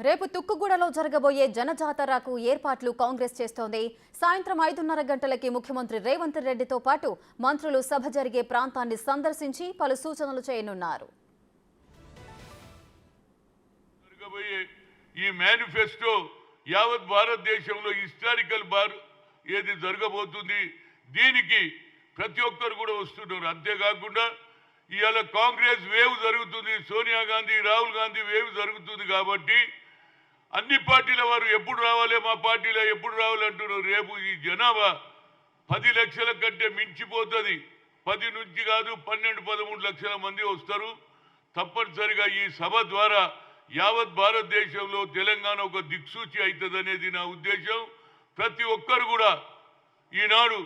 రేపు తుక్కుగూడలో జరగబోయే జనజాతరకు ఏర్పాట్లు కాంగ్రెస్ చేస్తోంది. సాయంత్రం 5:30 గంటలకి ముఖ్యమంత్రి రేవంత్ రెడ్డితో పాటు మంత్రులు సభ జరిగే ప్రాంతాన్ని సందర్శించి పలు సూచనలు చేయనున్నారు. ఈ మేనిఫెస్టో యావత్ భారతదేశంలో హిస్టారికల్ ఏది జరగబోతుంది, దీనికి ప్రతి ఒక్కరు కూడా వస్తున్నారు. అంతేకాకుండా ఇవాళ కాంగ్రెస్ వేవ్ జరుగుతుంది, సోనియా గాంధీ రాహుల్ గాంధీ వేవ్ జరుగుతుంది. కాబట్టి అన్ని పార్టీల వారు ఎప్పుడు రావాలి, మా పార్టీలో ఎప్పుడు రావాలి అంటున్నారు. రేపు ఈ జనాభా 10 లక్షల కంటే మించిపోతుంది. 10 నుంచి కాదు 12-13 లక్షల మంది వస్తారు. తప్పనిసరిగా ఈ సభ ద్వారా యావత్ భారతదేశంలో తెలంగాణ ఒక దిక్సూచి అవుతుందనేది నా ఉద్దేశం. ప్రతి ఒక్కరు కూడా ఈనాడు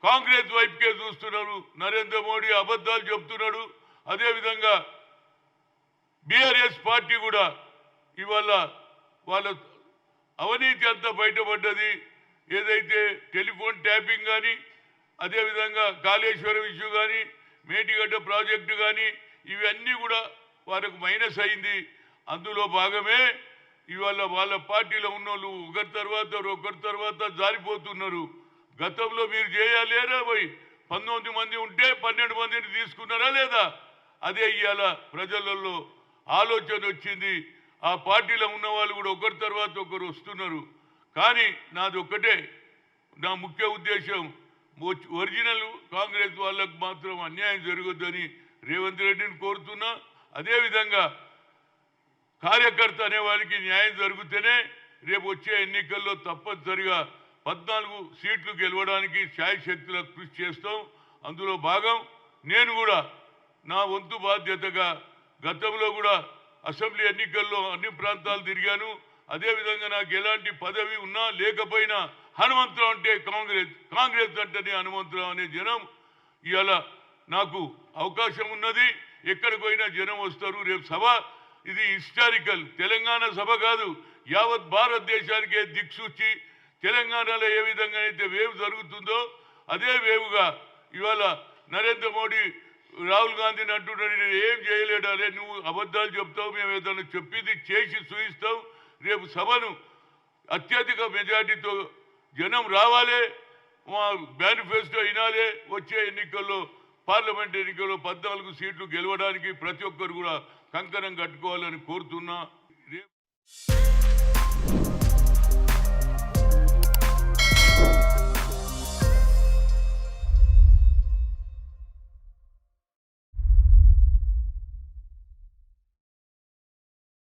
కాంగ్రెస్ వైపుకే చూస్తున్నారు. నరేంద్ర మోడీ అబద్ధాలు చెప్తున్నాడు. అదేవిధంగా బీఆర్ఎస్ పార్టీ కూడా ఇవాళ వాళ్ళ అవినీతి అంతా బయటపడ్డది. ఏదైతే టెలిఫోన్ ట్యాపింగ్ కానీ, అదేవిధంగా కాళేశ్వరం ఇష్యూ కానీ, మేటిగడ్డ ప్రాజెక్టు కానీ, ఇవన్నీ కూడా వాళ్ళకు మైనస్ అయింది. అందులో భాగమే ఇవాళ వాళ్ళ పార్టీలో ఉన్న వాళ్ళు ఒకరి తర్వాత జారిపోతున్నారు. గతంలో మీరు చేయాలేరా పోయి 19 మంది ఉంటే 12 మందిని తీసుకున్నారా లేదా? అదే ఇవాళ ప్రజలలో ఆలోచన వచ్చింది. ఆ పార్టీలో ఉన్న వాళ్ళు కూడా ఒకరి తర్వాత ఒకరు వస్తున్నారు. కానీ నాది ఒక్కటే, నా ముఖ్య ఉద్దేశం, ఒరిజినల్ కాంగ్రెస్ వాళ్ళకు మాత్రం అన్యాయం జరగొద్దని రేవంత్ రెడ్డిని కోరుతున్నా. అదేవిధంగా కార్యకర్త అనే వారికి న్యాయం జరిగితేనే రేపు వచ్చే ఎన్నికల్లో తప్పనిసరిగా 14 సీట్లు గెలవడానికి శాయశక్తుల కృషి చేస్తాం. అందులో భాగం నేను కూడా నా వంతు బాధ్యతగా గతంలో కూడా అసెంబ్లీ ఎన్నికల్లో అన్ని ప్రాంతాలు తిరిగాను. అదేవిధంగా నాకు ఎలాంటి పదవి ఉన్నా లేకపోయినా హనుమంతరావు అంటే కాంగ్రెస్ అంటేనే హనుమంతరావు అనే జనం ఇవాళ నాకు అవకాశం ఉన్నది. ఎక్కడికి పోయినా జనం వస్తారు. రేపు సభ ఇది హిస్టారికల్. తెలంగాణ సభ కాదు, యావత్ భారతదేశానికే దిక్సూచి. తెలంగాణలో ఏ విధంగా అయితే వేవ్ జరుగుతుందో అదే వేవుగా ఇవాళ నరేంద్ర మోడీ రాహుల్ గాంధీని అంటున్నాడు, నేను ఏం చేయలేడు. అరే నువ్వు అబద్ధాలు చెప్తావు, మేము ఏదైనా చెప్పింది చేసి చూపిస్తావు. రేపు సభను అత్యధిక మెజార్టీతో జనం రావాలి, మా మేనిఫెస్టో వినాలి. వచ్చే ఎన్నికల్లో పార్లమెంట్ ఎన్నికల్లో 14 సీట్లు గెలవడానికి ప్రతి ఒక్కరు కూడా కంకణం కట్టుకోవాలని కోరుతున్నా.